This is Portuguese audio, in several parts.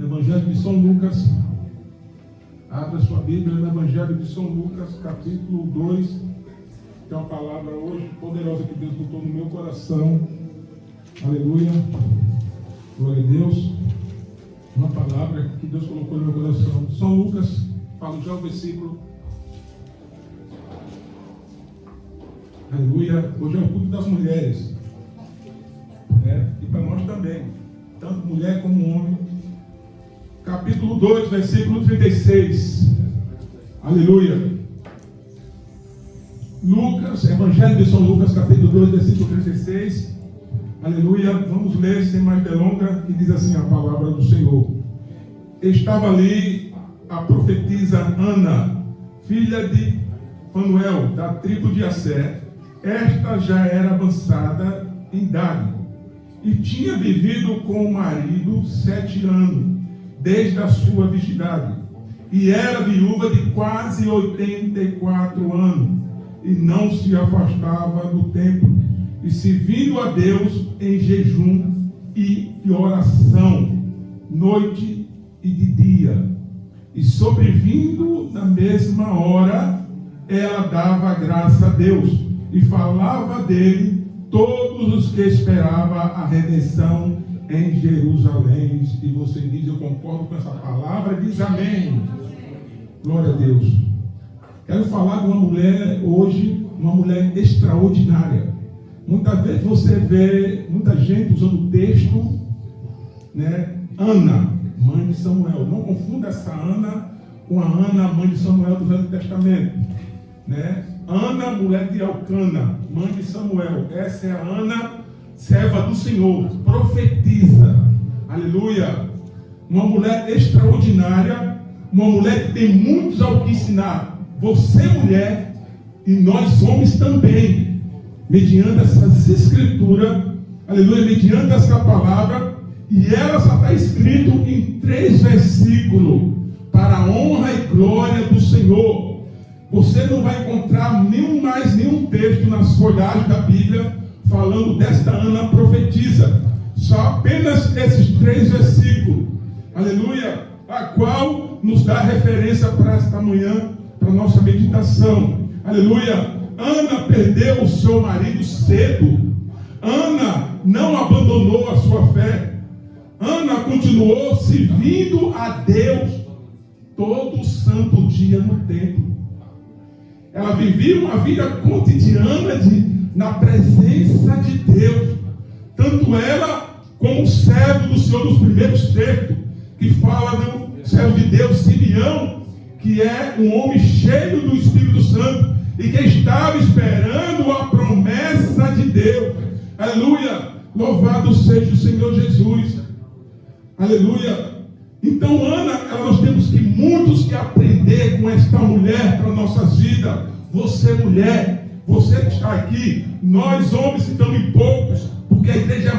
Evangelho de São Lucas. Abra sua Bíblia no Evangelho de São Lucas, capítulo 2. Tem uma palavra hoje poderosa que Deus botou no meu coração. Aleluia. Glória a Deus. Uma palavra que Deus colocou no meu coração. São Lucas, falo já o versículo. Aleluia. Hoje é o culto das mulheres. E para nós também. Tanto mulher como homem. Capítulo 2, versículo 36. Aleluia. Lucas, Evangelho de São Lucas, capítulo 2, versículo 36. Aleluia. Vamos ler sem mais delonga, que diz assim a palavra do Senhor. Estava ali a profetisa Ana, filha de Fanuel, da tribo de Asser. Esta já era avançada em idade e tinha vivido com o marido 7 anos, desde a sua virgindade, e era viúva de quase 84 anos, e não se afastava do templo, e servindo a Deus em jejum e oração, noite e de dia. E sobrevindo na mesma hora, ela dava graça a Deus, e falava dele todos os que esperavam a redenção em Jerusalém. E você diz: eu concordo com essa palavra, diz amém. Glória a Deus. Quero falar de uma mulher hoje, uma mulher extraordinária. Muitas vezes você vê muita gente usando o texto, Ana, mãe de Samuel. Não confunda essa Ana com a Ana, mãe de Samuel do Velho Testamento, Ana, mulher de Elcana, mãe de Samuel. Essa é a Ana, serva do Senhor, profetiza. Aleluia. Uma mulher extraordinária, uma mulher que tem muitos ao que ensinar. Você, mulher, e nós homens também, mediante essas escrituras, aleluia, mediante essa palavra, e ela só está escrito em 3 versículos, para a honra e glória do Senhor. Você não vai encontrar mais nenhum texto nas folhagens da Bíblia falando desta Ana profetiza. Só apenas esses 3 versículos. Aleluia. A qual nos dá referência para esta manhã, para a nossa meditação. Aleluia. Ana perdeu o seu marido cedo. Ana não abandonou a sua fé. Ana continuou servindo a Deus todo santo dia no templo. Ela vivia uma vida cotidiana na presença de Deus. Tanto ela como o servo do Senhor, nos primeiros textos, que fala do servo de Deus, Simeão, que é um homem cheio do Espírito Santo e que estava esperando a promessa de Deus. Aleluia! Louvado seja o Senhor Jesus. Aleluia! Então, Ana, nós temos muitos que aprender com esta mulher para nossas vidas. Você, mulher, você que está aqui, nós homens estamos em poucos, porque a igreja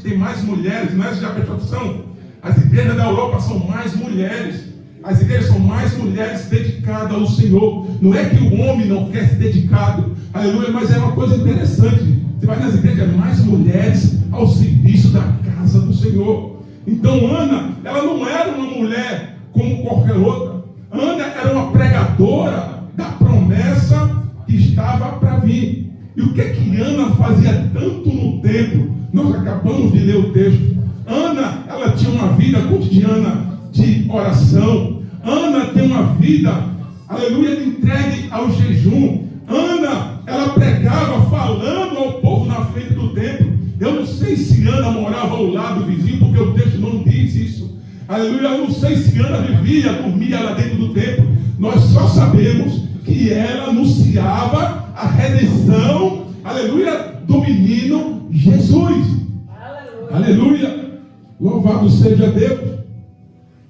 tem mais mulheres, não é? Você já prestou atenção? As igrejas da Europa são mais mulheres. As igrejas são mais mulheres dedicadas ao Senhor. Não é que o homem não quer ser dedicado, aleluia, mas é uma coisa interessante. Você vai nas igrejas, mais mulheres ao serviço da casa do Senhor. Então Ana, ela não era uma mulher como qualquer outra. Ana era uma pregadora da promessa que estava para vir. E o que Ana fazia tanto no templo? Nós acabamos de ler o texto. Ana, ela tinha uma vida cotidiana de oração. Ana tem uma vida, aleluia, de entregue ao jejum. Ana, ela pregava falando ao povo na frente do templo. Eu não sei se Ana morava ao lado do vizinho, porque o texto não diz isso. Aleluia, eu não sei se Ana dormia lá dentro do templo. Nós só sabemos que ela anunciava a redenção, aleluia, do menino Jesus. Aleluia. Aleluia. Louvado seja Deus.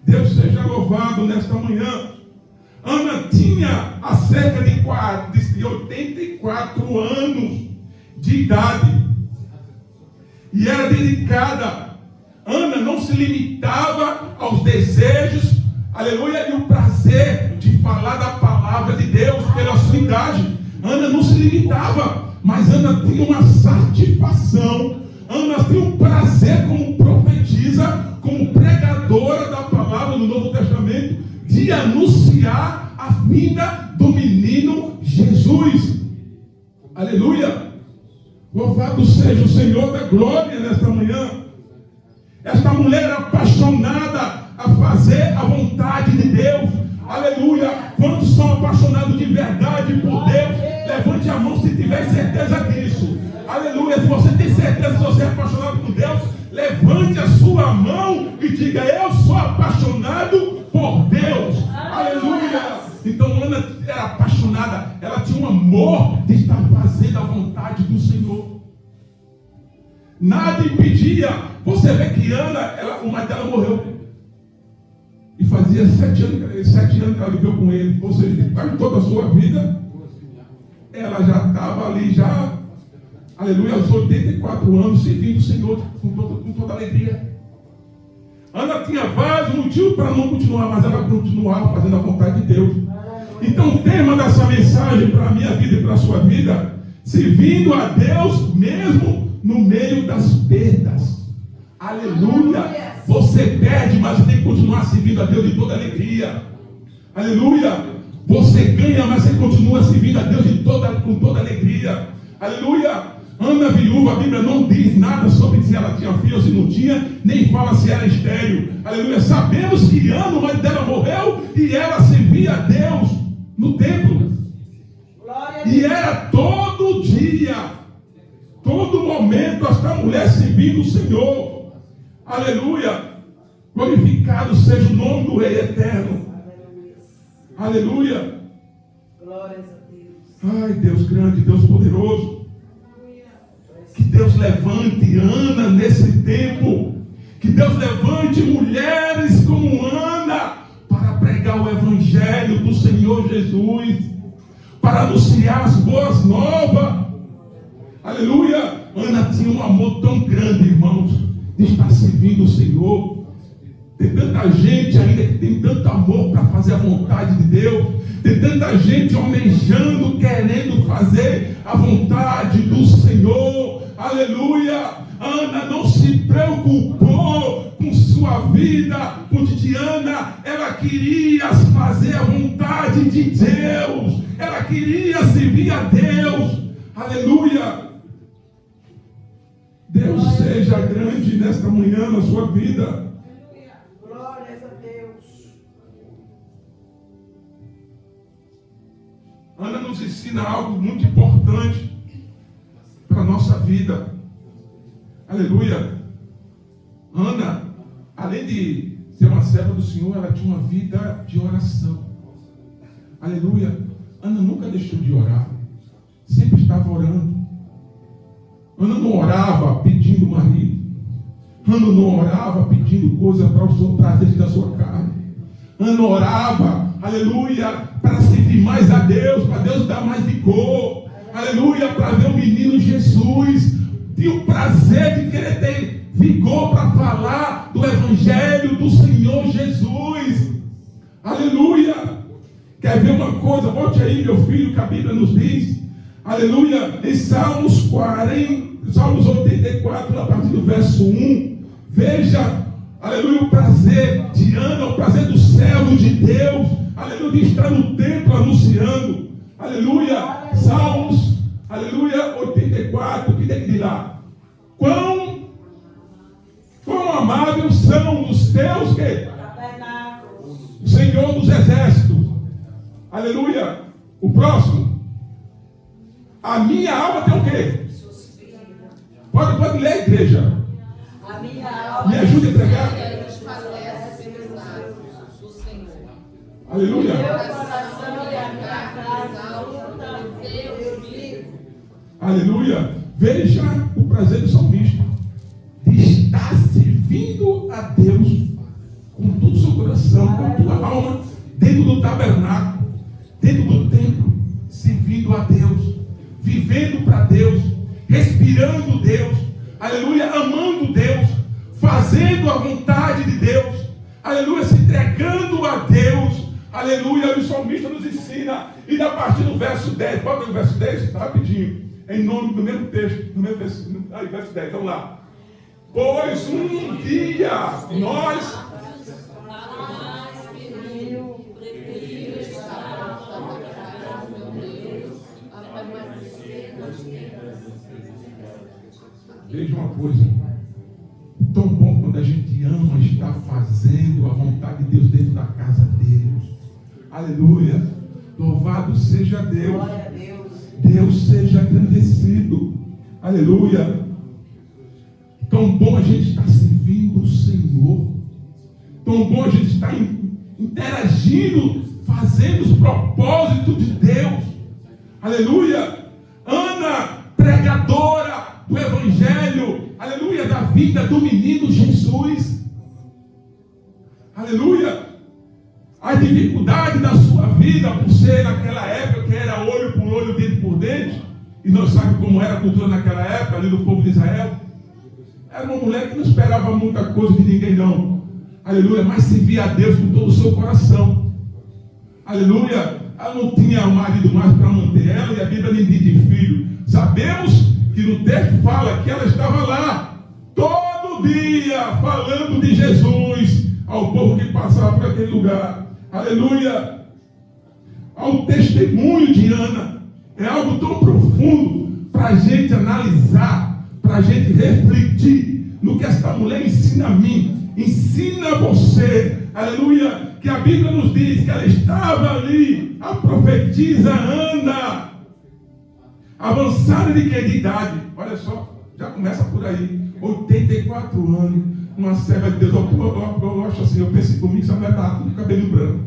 Deus seja louvado nesta manhã. Ana tinha há cerca de 84 anos de idade. E era dedicada. Ana não se limitava aos desejos, aleluia, e o prazer de falar da palavra de Deus pela sua idade. Ana não se limitava, mas Ana tinha uma satisfação. Ana tinha um prazer como profetisa, como pregadora da palavra no Novo Testamento de anunciar a vinda do menino Jesus. Aleluia! Louvado seja o Senhor da glória nesta manhã. Esta mulher apaixonada a fazer a vontade de Deus. Aleluia! Quantos são apaixonados de verdade por Deus? Levante a mão se tiver certeza disso. Aleluia! Se você tem certeza que você é apaixonado por Deus, levante a sua mão e diga: eu sou apaixonado por Deus. Aleluia! Então Ana era apaixonada, ela tinha um amor de estar fazendo a vontade do Senhor. Nada impedia. Você vê que Ana, o marido dela morreu. E fazia 7 anos que ela viveu com ele. Ou seja, quase toda a sua vida, ela já estava ali, aleluia, aos 84 anos, servindo o Senhor com toda alegria. Ana tinha vários motivos para não continuar, mas ela continuava fazendo a vontade de Deus. Então o tema dessa mensagem para a minha vida e para a sua vida: servindo a Deus mesmo no meio das perdas. Aleluia! Você perde, mas você tem que continuar servindo a Deus de toda alegria. Aleluia! Você ganha, mas você continua servindo a Deus com toda alegria. Aleluia! Ana viúva, a Bíblia não diz nada sobre se ela tinha filho ou se não tinha, nem fala se era estéril. Aleluia! Sabemos que Ana, o marido dela, morreu e ela servia a Deus no templo. E era todo dia, todo momento, esta mulher servindo o Senhor. Aleluia! Glorificado seja o nome do Rei Eterno. Aleluia! Glórias a Deus. Ai, Deus grande, Deus poderoso. Que Deus levante Ana nesse tempo. Que Deus levante mulheres como Ana para pregar o Evangelho do Senhor Jesus, para anunciar as boas novas. Aleluia! Ana tinha um amor tão grande, irmãos, de estar servindo o Senhor. Tem tanta gente ainda que tem tanto amor para fazer a vontade de Deus. Tem tanta gente almejando, querendo fazer a vontade do Senhor. Aleluia! Ana não se preocupou com sua vida cotidiana. Ela queria fazer a vontade de Deus. Ela queria servir a Deus. Aleluia! Deus seja grande nesta manhã na sua vida. Glórias a Deus. Ana nos ensina algo muito importante para a nossa vida. Aleluia. Ana, além de ser uma serva do Senhor, ela tinha uma vida de oração. Aleluia. Ana nunca deixou de orar. Sempre estava orando. Ana não orava pedindo marido. Ana não orava pedindo coisa para os prazeres da sua carne. Ana orava, aleluia, para servir mais a Deus, para Deus dar mais vigor. Aleluia, para ver o menino Jesus. Tinha o prazer de querer ter vigor para falar do Evangelho do Senhor Jesus. Aleluia. Quer ver uma coisa? Volte aí, meu filho, que a Bíblia nos diz. Aleluia. Em Salmos 84, a partir do verso 1. Veja, aleluia, o prazer de Ana, o prazer do servo de Deus. Aleluia, de estar no templo anunciando. Aleluia. Salmos, aleluia, 84. O que tem que dizer lá? Quão amáveis são os teus que? Senhor dos exércitos. Aleluia. O próximo. A minha alma tem o quê? Pode ler, igreja. A minha alma. Me ajuda a entregar. Aleluia. Meu coração e a minha casa lutam Deus vivo. Aleluia. Veja o prazer do salmista de estar servindo a Deus com todo o seu coração, com tua alma, dentro do tabernáculo, dentro do templo, servindo a Deus, vivendo para Deus, respirando Deus, aleluia, amando Deus, fazendo a vontade de Deus, aleluia, se entregando a Deus, aleluia. O salmista nos ensina, e a partir do verso 10, bota no verso 10, rapidinho, em nome do mesmo texto, no mesmo verso 10, vamos lá. Pois um dia nós Veja uma coisa. Tão bom quando a gente ama estar fazendo a vontade de Deus dentro da casa dele. Aleluia. Louvado seja Deus. Glória a Deus. Deus seja agradecido. Aleluia. Tão bom a gente estar servindo o Senhor. Tão bom a gente estar interagindo, fazendo os propósitos de Deus. Aleluia. Ana, pregadora do Evangelho. Aleluia. Da vida do menino Jesus. Aleluia. A dificuldade da sua vida, por ser naquela época que era olho por olho, dente por dente, e nós sabemos como era a cultura naquela época, ali do povo de Israel. Era uma mulher que não esperava muita coisa de ninguém, não. Aleluia, mas servia a Deus com todo o seu coração. Aleluia, ela não tinha marido mais para manter ela, e a Bíblia nem diz de filho. Sabemos que no texto fala que ela estava lá, todo dia, falando de Jesus ao povo que passava por aquele lugar. Aleluia. Ao testemunho de Ana. É algo tão profundo para a gente analisar, para a gente refletir no que esta mulher ensina a mim, ensina a você. Aleluia. Que a Bíblia nos diz que ela estava ali, a profetisa Ana, avançada de que de idade? Olha só, já começa por aí. 84 anos. Uma serva de Deus. Eu acho assim, eu pensei comigo que essa mulher estava com cabelo branco.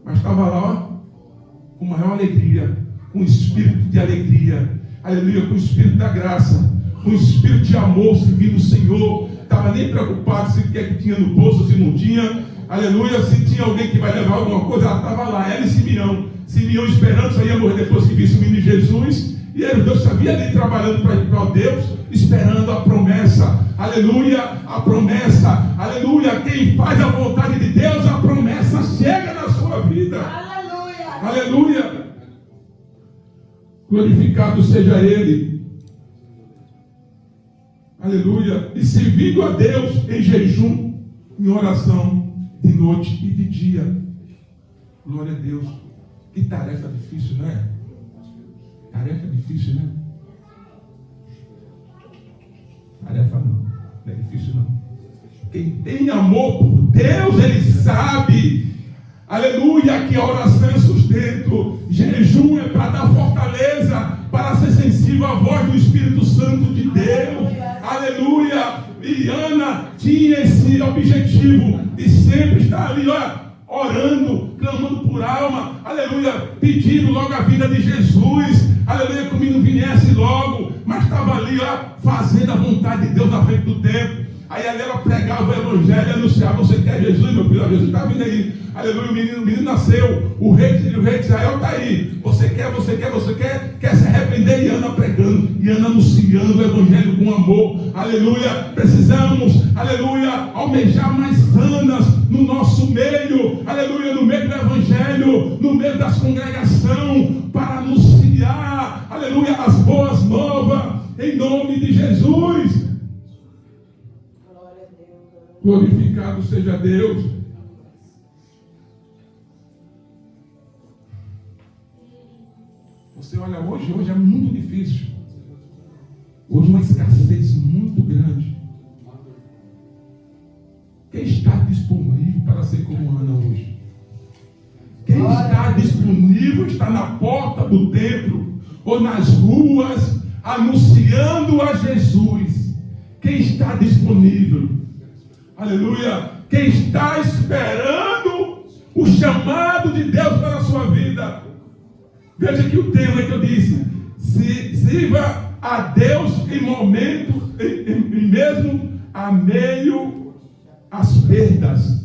Mas estava lá, ó, com maior alegria, com espírito de alegria, aleluia, com o espírito da graça, com o espírito de amor, servindo o Senhor. Estava nem preocupado se o que é que tinha no bolso, se não tinha, aleluia, se tinha alguém que vai levar alguma coisa, ela estava lá, ela e Simeão. Simeão esperando, só ia morrer depois que visse o menino Jesus, e ele, Deus sabia ali trabalhando para Deus, esperando a promessa, aleluia, a promessa, aleluia. Quem faz a vontade de Deus, a promessa chega na sua vida, aleluia, aleluia. Glorificado seja Ele, aleluia, e servindo a Deus em jejum, em oração, de noite e de dia. Glória a Deus. Que tarefa difícil, não é? Tarefa difícil, né? Tarefa não é difícil não. Quem tem amor por Deus, ele sabe, aleluia, que a oração é sustento, jejum é para dar fortaleza, para ser sensível à voz do Espírito Santo de Deus, aleluia. E Ana tinha esse objetivo de sempre estar ali, orando, clamando por alma, aleluia, pedindo logo a vida de Jesus, aleluia, que o menino viesse logo, mas estava ali, fazendo a vontade de Deus na frente do tempo. Aí ela pregava o Evangelho, anunciava: você quer Jesus, meu filho? Jesus está vindo aí, aleluia, o menino nasceu, o rei de Israel está aí, você quer se arrepender? E Ana pregando, e Ana anunciando o Evangelho com amor, aleluia. Precisamos, aleluia, almejar mais Anas no nosso meio, aleluia, no meio do Evangelho, no meio das congregações, para anunciar, aleluia, as boas novas, em nome de Jesus. Glorificado seja Deus. Você olha, hoje é muito difícil. Hoje uma escassez muito grande. Quem está disponível para ser como Ana hoje? Quem está disponível, está na porta do templo ou nas ruas anunciando a Jesus? Quem está disponível? Aleluia. Quem está esperando o chamado de Deus para a sua vida? Veja aqui o tema que eu disse: sirva a Deus em momento, em mesmo a meio às perdas.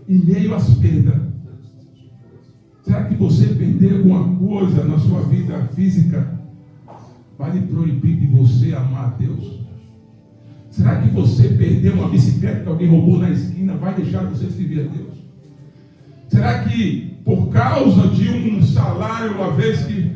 Em meio às perdas. Será que você perder alguma coisa na sua vida física vai lhe proibir de você amar a Deus? Será que você perder uma bicicleta que alguém roubou na esquina vai deixar você servir a Deus? Será que por causa de um salário, uma vez que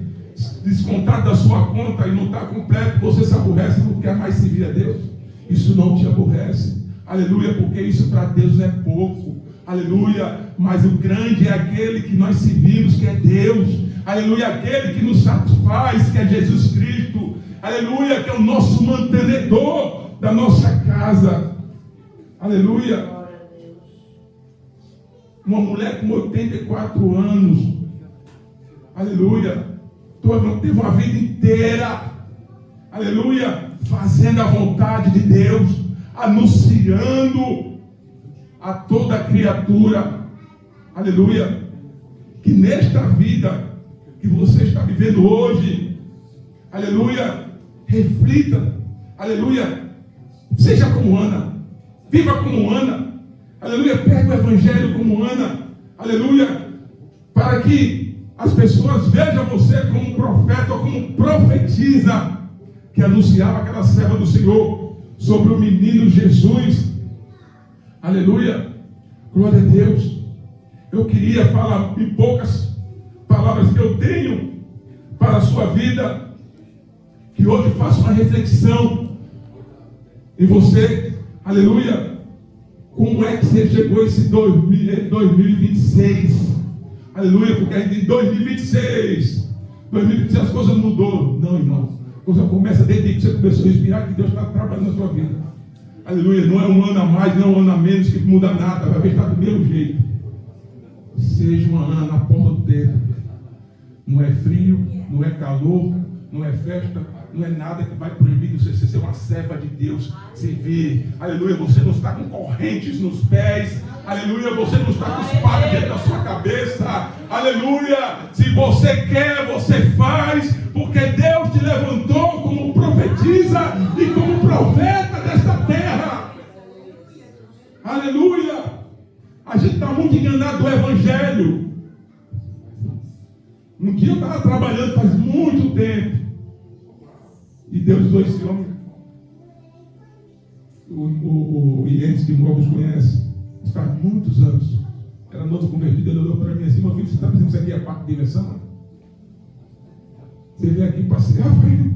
descontado da sua conta e não está completo, você se aborrece e não quer mais servir a Deus? Isso não te aborrece, aleluia, porque isso para Deus é pouco, aleluia. Mas o grande é aquele que nós servimos, que é Deus, aleluia, aquele que nos satisfaz, que é Jesus Cristo, aleluia, que é o nosso mantenedor da nossa casa, aleluia. Uma mulher com 84 anos, aleluia, teve uma vida inteira, aleluia, fazendo a vontade de Deus, anunciando a toda criatura, aleluia, que nesta vida que você está vivendo hoje, aleluia, reflita, aleluia, seja como Ana, viva como Ana, aleluia, pegue o evangelho como Ana, aleluia, para que as pessoas vejam você como profeta ou como profetisa, que anunciava aquela serva do Senhor sobre o menino Jesus, aleluia, glória a Deus. Eu queria falar em poucas palavras que eu tenho para a sua vida, que hoje faça uma reflexão em você, aleluia, como é que você chegou esse 2026, aleluia, porque em 2026 as coisas mudou, não, irmão, a coisa começa desde que você começou a respirar, que Deus está trabalhando na sua vida, aleluia, não é um ano a mais, não é um ano a menos que muda nada, vai ver, está do mesmo jeito. Seja uma Ana na ponta do dedo. Não é frio, não é calor, não é festa, não é nada que vai proibir você ser uma serva de Deus, servir, aleluia, você não está com correntes nos pés, aleluia, você não está com espada dentro da sua cabeça, aleluia, se você quer, você faz, porque Deus te levantou como profetisa e como profeta desta terra, aleluia. A gente está muito enganado do evangelho. Um dia eu estava trabalhando faz muito tempo, e Deus usou esse homem, o Ienes, que muitos conhecem, faz muitos anos, era novo convertido, ele olhou para mim assim: meu filho, você está pensando que isso aqui é parte de diversão? Você veio aqui passear, filho?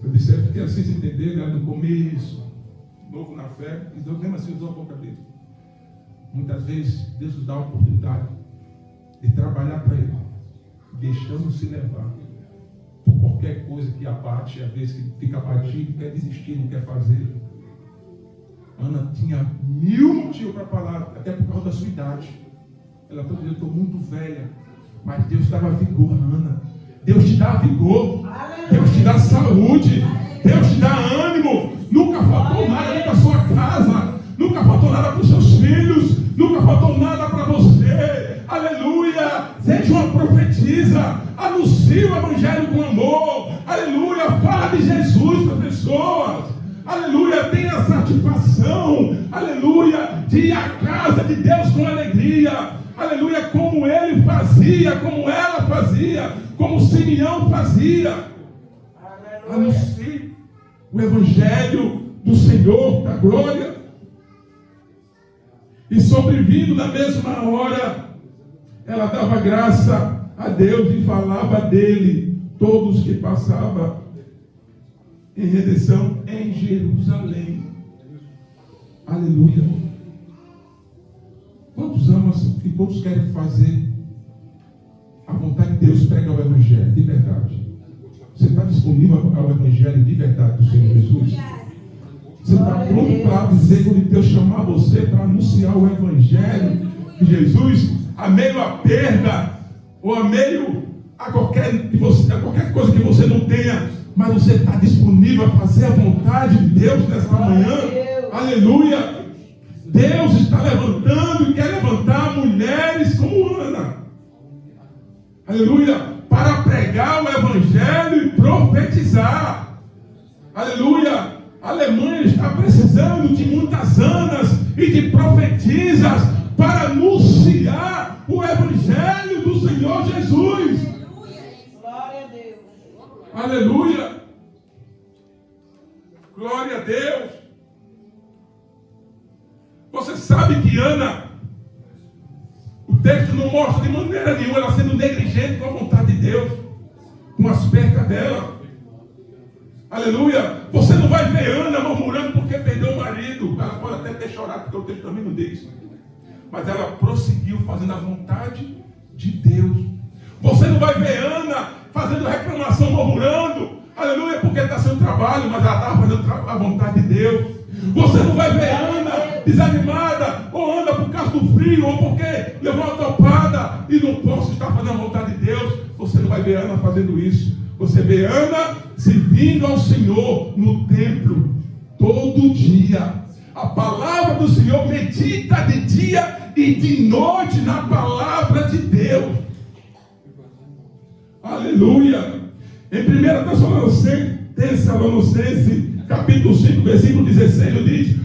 Eu disse: eu fiquei assim sem entender, né? No começo, novo na fé, e Deus mesmo assim usou a boca dele. Muitas vezes Deus nos dá a oportunidade de trabalhar para Ele, deixando-se levar por qualquer coisa que abate, às vezes que fica abatido, quer desistir, não quer fazer. Ana tinha 1000 motivos para falar, até por causa da sua idade. Ela poderia: eu estou muito velha, mas Deus dava vigor, Ana. Deus te dá vigor, Deus te dá saúde, Deus te dá ânimo. Nunca faltou nada dentro da sua casa, nunca faltou nada para os seus filhos, nunca faltou nada para você, aleluia. Seja uma profetisa, anuncie o evangelho com amor, aleluia. Fala de Jesus para as pessoas, aleluia. Tenha satisfação, aleluia, de ir à casa de Deus com alegria, aleluia, como ele fazia, como ela fazia, como Simeão fazia. Anuncie o evangelho do Senhor, da glória. E sobrevindo na mesma hora, ela dava graça a Deus e falava dele todos que passavam em redenção em Jerusalém. Aleluia. Quantos amam e quantos querem fazer a vontade de Deus, pregar o evangelho de verdade? Você está disponível ao evangelho de verdade do Senhor Jesus? Você está pronto para dizer quando Deus chamar você para anunciar o evangelho de Jesus, a meio a perda, ou a meio a qualquer coisa que você não tenha, mas você está disponível a fazer a vontade de Deus nesta manhã? Aleluia! Deus está levantando e quer levantar mulheres como Ana, aleluia, para pregar o evangelho e profetizar, aleluia. A Alemanha está precisando de muitas Anas e de profetisas para anunciar o evangelho do Senhor Jesus. Glória a Deus. Aleluia. Glória a Deus. Você sabe que Ana, o texto não mostra de maneira nenhuma ela sendo negligente com a vontade de Deus, com as percas dela. Aleluia. Você não vai ver Ana murmurando porque perdeu o marido. Ela pode até ter chorado, porque o texto também não diz. Mas ela prosseguiu fazendo a vontade de Deus. Você não vai ver Ana fazendo reclamação, murmurando. Aleluia, porque está sendo trabalho, mas ela estava fazendo a vontade de Deus. Você não vai ver Ana desanimada, ou anda por causa do frio, ou porque levou uma topada e não posso estar fazendo a vontade de Deus. Você não vai ver Ana fazendo isso. Você vê Ana servindo ao Senhor no templo todo dia. A palavra do Senhor, medita de dia e de noite na palavra de Deus. Aleluia. Em 1 Tessalonicenses, capítulo 5, versículo 16, diz: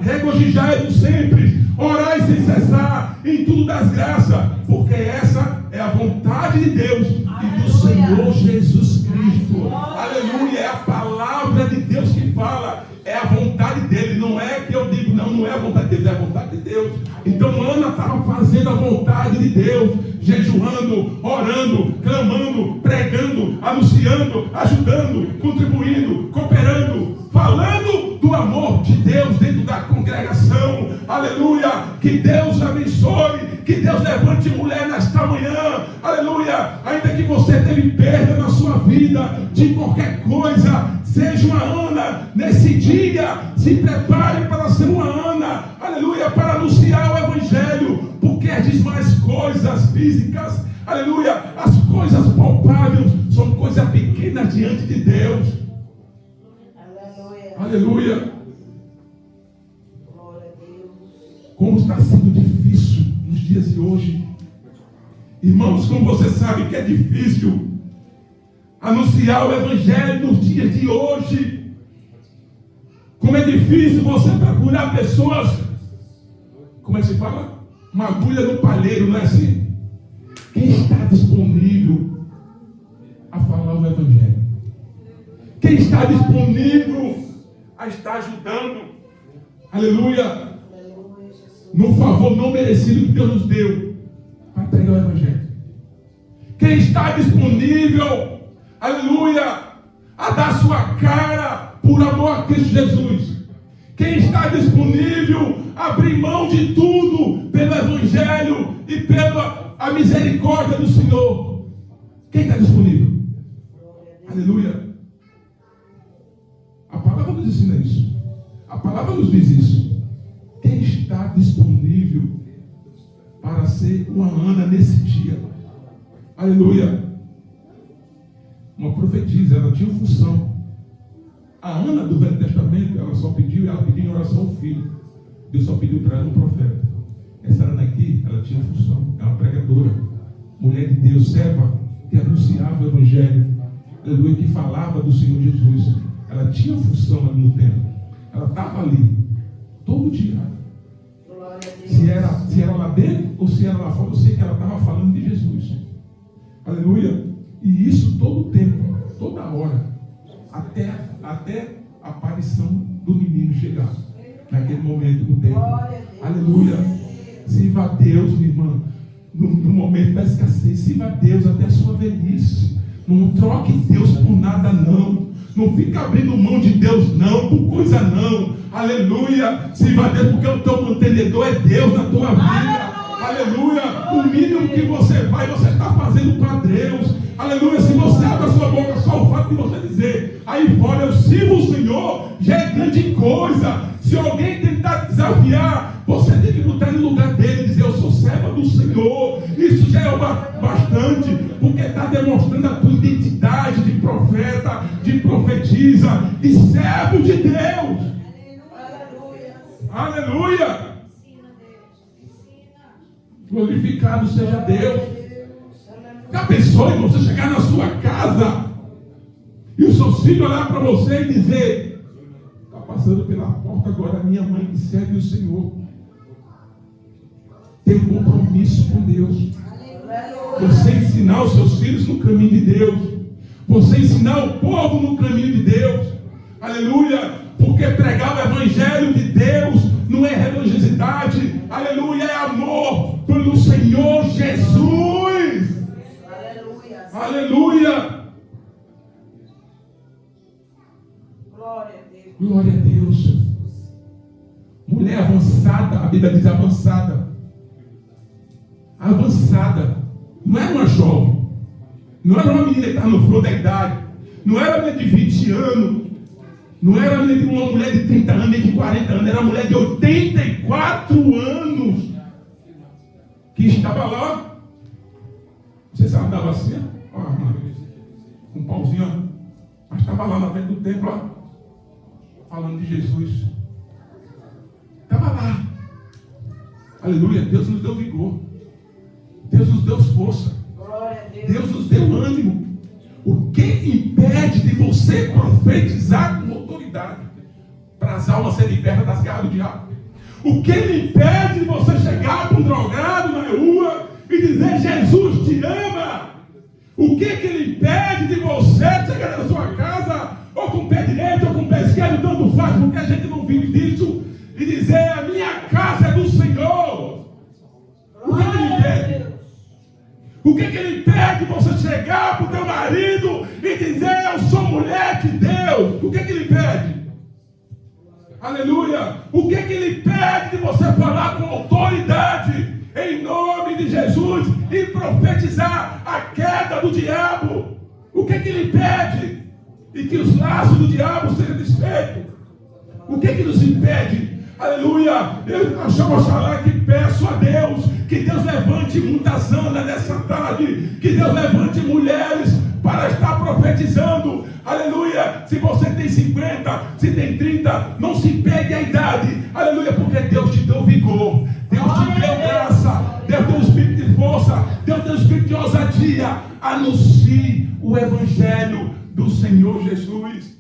regozijai-vos sempre, orai sem cessar, em tudo das graças, porque essa é a vontade de Deus e do Senhor Jesus Cristo. Aleluia. É a palavra de Deus que fala, é a vontade dele. Não é que eu digo, não é a vontade de Deus, é a vontade de Deus. Então Ana estava fazendo a vontade de Deus, jejuando, orando, clamando, pregando, anunciando, ajudando, contribuindo, cooperando, falando do amor de Deus dentro da congregação. Aleluia. Que Deus abençoe, que Deus levante mulher nesta manhã. Aleluia. Ainda que você teve perda na sua vida de qualquer coisa, seja uma Ana nesse dia. Se prepare para ser uma Ana, aleluia, para anunciar o Evangelho, porque as demais coisas físicas, aleluia, as coisas palpáveis são coisas pequenas diante de Deus. Aleluia. Aleluia. Glória a Deus. Como está sendo difícil nos dias de hoje, irmãos. Como você sabe que é difícil anunciar o Evangelho nos dias de hoje. Como é difícil você procurar pessoas, como é que se fala? Uma agulha no palheiro, não é assim? Quem está disponível a falar o Evangelho? Quem está disponível a estar ajudando? Aleluia. No favor não merecido que Deus nos deu para pregar o Evangelho. Quem está disponível, aleluia, a dar sua cara por amor a Cristo Jesus? Quem está disponível a abrir mão de tudo pelo Evangelho e pela a misericórdia do Senhor? Quem está disponível? Aleluia. A palavra nos ensina isso. A palavra nos diz isso. Quem está disponível para ser uma Ana nesse dia? Aleluia. Uma profetisa, ela tinha função. A Ana do Velho Testamento, ela pediu em oração o filho. Deus só pediu para ela um profeta. Essa Ana aqui, ela tinha função. É uma pregadora, mulher de Deus, serva, que anunciava o Evangelho. Aleluia, que falava do Senhor Jesus. Ela tinha função ali no templo. Ela estava ali, todo dia. Se era lá dentro ou se era lá fora, eu sei que ela estava falando de Jesus. Aleluia. E isso todo o tempo, toda hora, até a aparição do menino chegar, naquele momento do tempo. Aleluia. Sirva a Deus, minha irmã, no momento da escassez. Sirva a Deus até a sua velhice. Não troque Deus por nada, não. Não fica abrindo mão de Deus, não, por coisa não. Aleluia. Sirva a Deus, porque o teu mantenedor é Deus na tua vida. Aleluia. O mínimo que você está fazendo para Deus. Aleluia. Se você abre a sua boca, só o fato de você dizer aí fora, eu sirvo o Senhor, já é grande coisa. Se alguém tentar desafiar, você tem que botar no lugar dele e dizer: eu sou serva do Senhor. Isso já é bastante, porque está demonstrando a tua identidade de profeta, de profetisa, de servo de Deus. Aleluia. Aleluia. Glorificado seja Deus. Já pensou em você chegar na sua casa e o seu filho olhar para você e dizer: está passando pela porta agora a minha mãe que serve o Senhor. Tem um compromisso com Deus. Você ensinar os seus filhos no caminho de Deus. Você ensinar o povo no caminho de Deus. Aleluia. Porque pregar o Evangelho de Deus não é religiosidade. Aleluia. É amor pelo Senhor Jesus. Aleluia. Aleluia. Glória a Deus. Glória a Deus. Mulher avançada, a Bíblia diz avançada. Avançada. Não era uma jovem. Não era uma menina que estava no flor da idade. Não era mulher de 20 anos. Não era uma mulher de 30 anos, nem de 40 anos. Era uma mulher de 84 anos. Que estava lá. Você sabe, andava assim, ó, com um pauzinho, ó. Mas estava lá na frente do templo, ó, falando de Jesus. Estava lá. Aleluia. Deus nos deu vigor. Deus nos deu força. Deus nos deu ânimo. O que impede de você profetizar com autoridade para as almas serem libertas das garras do diabo? O que lhe impede de você chegar para um drogado na rua e dizer: Jesus te ama? O que lhe impede de você chegar na sua casa, ou com o pé direito ou com o pé esquerdo, tanto faz, porque a gente não vive disso, e dizer: a minha casa é do Senhor? O que lhe impede? O que lhe impede de você chegar para o teu marido e dizer: eu sou mulher de Deus? O que lhe impede? Aleluia! O que lhe impede de você falar com autoridade em nome de Jesus e profetizar a queda do diabo? O que lhe impede? E que os laços do diabo sejam desfeitos? O que nos impede? Aleluia! Eu chamo a que peço a Deus que Deus levante muitas anas nessa tarde, que Deus levante mulheres para estar profetizando. Aleluia! Se você tem 50, se tem 30, não se pegue a idade. Aleluia! Porque Deus te deu vigor, Deus te deu graça, Deus deu espírito de força, Deus deu espírito de ousadia. Anuncie o evangelho do Senhor Jesus.